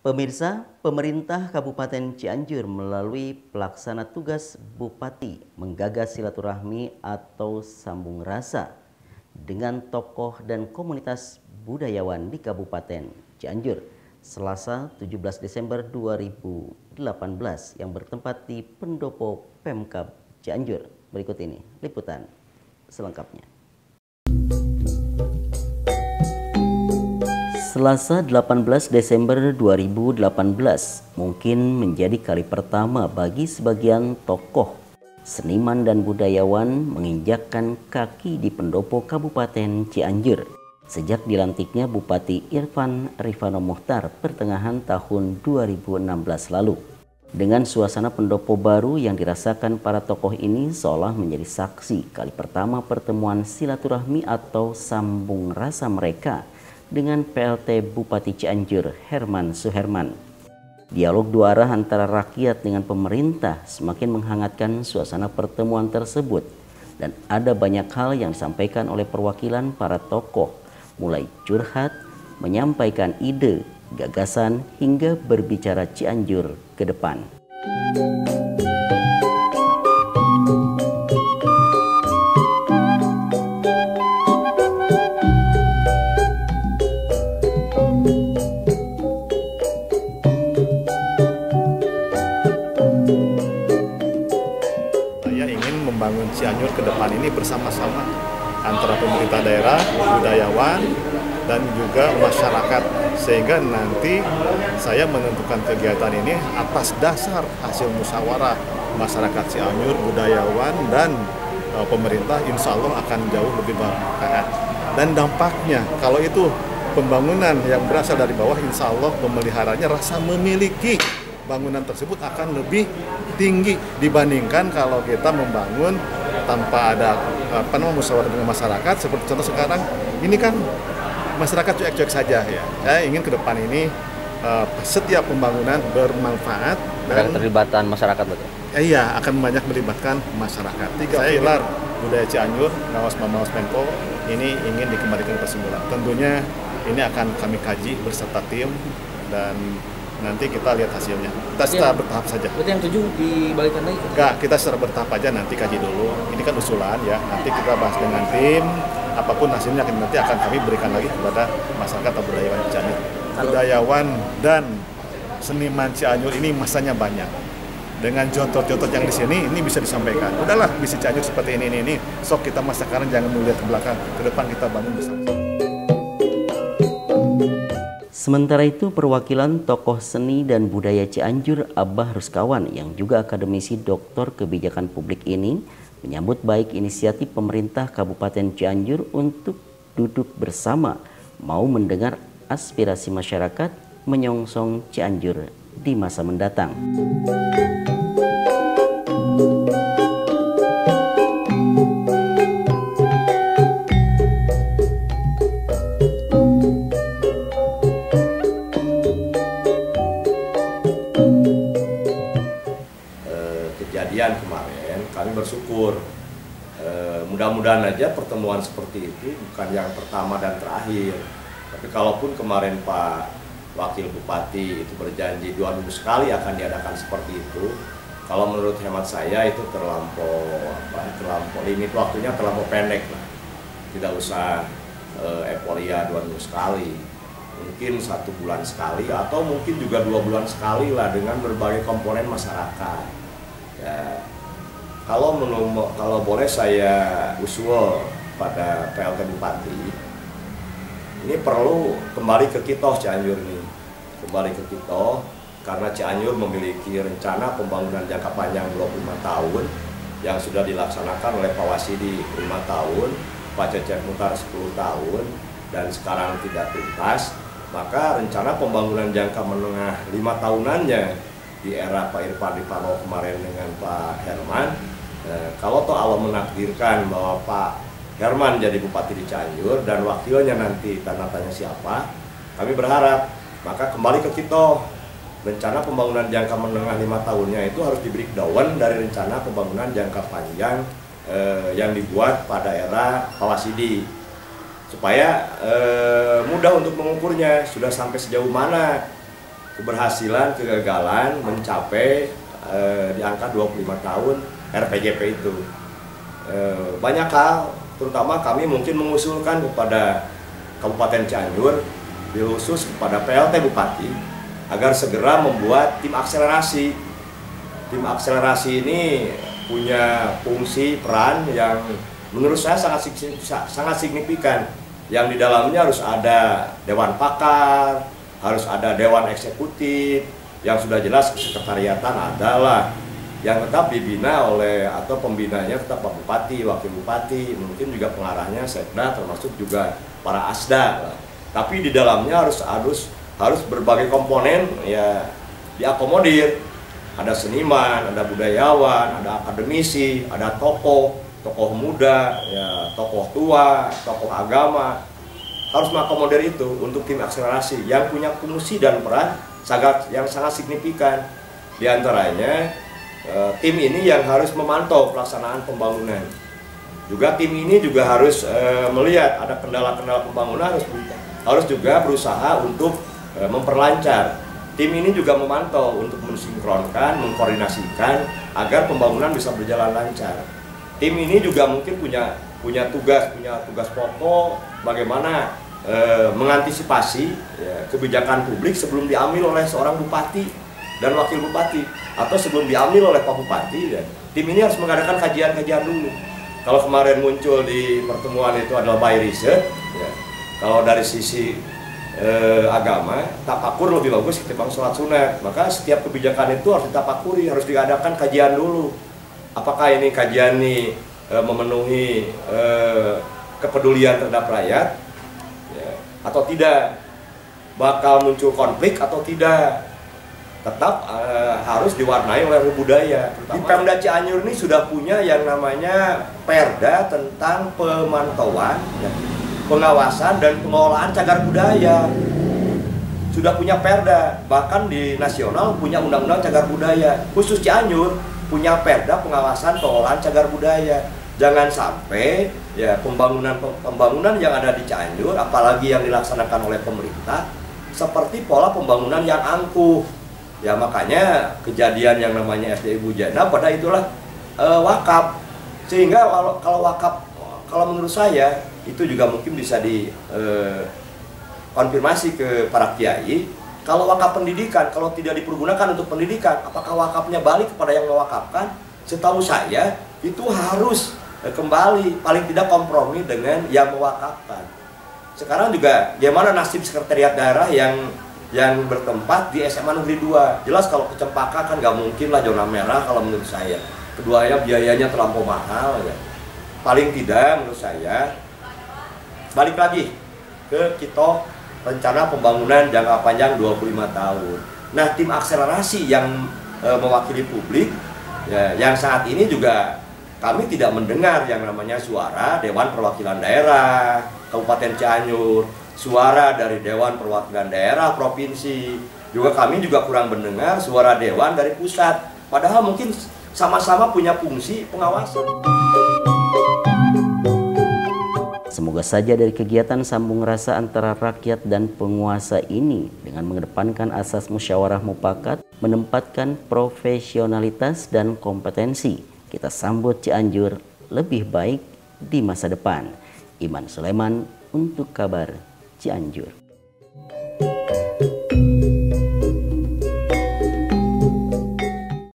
Pemirsa, pemerintah Kabupaten Cianjur melalui pelaksana tugas Bupati menggagas silaturahmi atau sambung rasa dengan tokoh dan komunitas budayawan di Kabupaten Cianjur Selasa 17 Desember 2018 yang bertempat di Pendopo Pemkab Cianjur. Berikut ini liputan selengkapnya. Selasa 18 Desember 2018 mungkin menjadi kali pertama bagi sebagian tokoh, seniman dan budayawan menginjakkan kaki di Pendopo Kabupaten Cianjur sejak dilantiknya Bupati Irfan Rifano Muhtar pertengahan tahun 2016 lalu. Dengan suasana pendopo baru yang dirasakan para tokoh ini seolah menjadi saksi kali pertama pertemuan silaturahmi atau sambung rasa mereka dengan PLT Bupati Cianjur Herman Suherman. Dialog dua arah antara rakyat dengan pemerintah semakin menghangatkan suasana pertemuan tersebut, dan ada banyak hal yang disampaikan oleh perwakilan para tokoh, mulai curhat, menyampaikan ide, gagasan, hingga berbicara Cianjur ke depan. Membangun Cianjur ke depan ini bersama-sama antara pemerintah daerah, budayawan, dan juga masyarakat, sehingga nanti saya menentukan kegiatan ini atas dasar hasil musyawarah masyarakat Cianjur, budayawan, dan pemerintah, insya Allah akan jauh lebih bermanfaat. Dan dampaknya kalau itu pembangunan yang berasal dari bawah, insya Allah pemeliharanya rasa memiliki bangunan tersebut akan lebih tinggi dibandingkan kalau kita membangun tanpa ada musyawarah dengan masyarakat. Seperti contoh sekarang ini kan masyarakat cuek-cuek saja ya. Saya ingin ke depan ini setiap pembangunan bermanfaat dan keterlibatan masyarakat, betul. Iya, akan banyak melibatkan masyarakat. Saya pilar budaya Cianjur, Ngawas Mamawas Menko ini ingin dikembalikan ke semula. Tentunya ini akan kami kaji beserta tim dan nanti kita lihat hasilnya. Kita secara bertahap saja. Berarti yang 7 dibalikan lagi? Enggak, kita secara bertahap aja, nanti kaji dulu. Ini kan usulan ya, nanti kita bahas dengan tim. Apapun hasilnya nanti akan kami berikan lagi kepada masyarakat atau budayawan Cianjur. Budayawan dan seniman Cianjur ini masanya banyak. Dengan contoh-contoh yang di sini, ini bisa disampaikan. Udahlah, bisa Cianjur seperti ini. Sok kita masa sekarang jangan melihat ke belakang. Ke depan kita bangun bersama. Sementara itu, perwakilan tokoh seni dan budaya Cianjur Abah Ruskawan yang juga akademisi Doktor Kebijakan Publik ini menyambut baik inisiatif pemerintah Kabupaten Cianjur untuk duduk bersama mau mendengar aspirasi masyarakat menyongsong Cianjur di masa mendatang. Kejadian kemarin kami bersyukur, mudah-mudahan aja pertemuan seperti itu bukan yang pertama dan terakhir. Tapi kalaupun kemarin Pak Wakil Bupati itu berjanji 2 minggu sekali akan diadakan seperti itu, kalau menurut hemat saya itu terlampau limit waktunya terlampau pendek lah. Tidak usah euforia 2 minggu sekali, mungkin 1 bulan sekali atau mungkin juga 2 bulan sekali lah dengan berbagai komponen masyarakat. Ya, kalau boleh saya usul pada PLT Bupati, ini perlu kembali ke Kitoh Cianjur nih, kembali ke Kitoh, karena Cianjur memiliki rencana pembangunan jangka panjang 25 tahun yang sudah dilaksanakan oleh Pak Wasidi 5 tahun, Pak Cecep Mutar 10 tahun, dan sekarang tidak tuntas. Maka rencana pembangunan jangka menengah 5 tahunannya di era Pak Irfan Rifano kemarin dengan Pak Herman, kalau toh Allah menakdirkan bahwa Pak Herman jadi Bupati di Cianjur dan wakilnya nanti tanda tanya siapa, kami berharap maka kembali ke kita, rencana pembangunan jangka menengah 5 tahunnya itu harus di breakdown dari rencana pembangunan jangka panjang yang dibuat pada era Pak Wasidi, supaya mudah untuk mengukurnya sudah sampai sejauh mana keberhasilan, kegagalan mencapai di angka 25 tahun RPJP itu. Banyak hal, terutama kami mungkin mengusulkan kepada Kabupaten Cianjur, khusus kepada PLT Bupati, agar segera membuat tim akselerasi. Tim akselerasi ini punya fungsi peran yang menurut saya sangat signifikan. Yang di dalamnya harus ada Dewan Pakar, harus ada Dewan Eksekutif, yang sudah jelas kesekretariatan adalah yang tetap dibina oleh atau pembinanya tetap Pak Bupati, Wakil Bupati, mungkin juga pengarahnya Sekda, termasuk juga para Asda. Tapi di dalamnya harus berbagai komponen ya diakomodir. Ada seniman, ada budayawan, ada akademisi, ada tokoh muda, ya tokoh tua, tokoh agama. Harus mengakomodir itu untuk tim akselerasi yang punya fungsi dan peran yang sangat signifikan. Di antaranya tim ini yang harus memantau pelaksanaan pembangunan. Juga tim ini juga harus melihat ada kendala-kendala pembangunan, harus juga berusaha untuk memperlancar. Tim ini juga memantau untuk mensinkronkan, mengkoordinasikan agar pembangunan bisa berjalan lancar. Tim ini juga mungkin punya tugas pokok bagaimana mengantisipasi kebijakan publik sebelum diambil oleh seorang bupati dan wakil bupati, atau sebelum diambil oleh Pak Bupati. Tim ini harus mengadakan kajian-kajian dulu. Kalau kemarin muncul di pertemuan itu adalah by riset, ya. Kalau dari sisi agama, tapakur lebih bagus ketimbang sholat sunat. Maka setiap kebijakan itu harus ditapakuri, harus diadakan kajian dulu. Apakah ini kajian ini memenuhi kepedulian terhadap rakyat, ya, atau tidak, bakal muncul konflik atau tidak. Tetap harus diwarnai oleh budaya. Di Pemda Cianjur ini sudah punya yang namanya Perda tentang pemantauan, ya, pengawasan dan pengelolaan cagar budaya. Sudah punya Perda, bahkan di nasional punya undang-undang cagar budaya. Khusus Cianjur punya Perda pengawasan pengelolaan cagar budaya. Jangan sampai ya pembangunan yang ada di Cianjur, apalagi yang dilaksanakan oleh pemerintah, seperti pola pembangunan yang angkuh. Ya makanya kejadian yang namanya SD Ibu Jana pada itulah wakaf. Sehingga kalau wakaf, kalau menurut saya itu juga mungkin bisa dikonfirmasi ke para kiai. Kalau wakaf pendidikan, kalau tidak dipergunakan untuk pendidikan, apakah wakafnya balik kepada yang mewakafkan? Setahu saya itu harus kembali, paling tidak kompromi dengan yang mewakafkan. Sekarang juga gimana nasib sekretariat daerah yang bertempat di SMA Negeri 2? Jelas kalau ke Cempaka kan nggak mungkin lah zona merah kalau menurut saya. Keduanya biayanya terlampau mahal ya. Paling tidak menurut saya balik lagi ke kita rencana pembangunan jangka panjang 25 tahun. Nah, tim akselerasi yang mewakili publik ya, yang saat ini juga kami tidak mendengar yang namanya suara Dewan Perwakilan Daerah Kabupaten Cianjur, suara dari Dewan Perwakilan Daerah Provinsi. Juga kami juga kurang mendengar suara Dewan dari pusat. Padahal mungkin sama-sama punya fungsi pengawasan. Semoga saja dari kegiatan sambung rasa antara rakyat dan penguasa ini dengan mengedepankan asas musyawarah mufakat, menempatkan profesionalitas dan kompetensi, kita sambut Cianjur lebih baik di masa depan. Iman Sulaiman untuk Kabar Cianjur.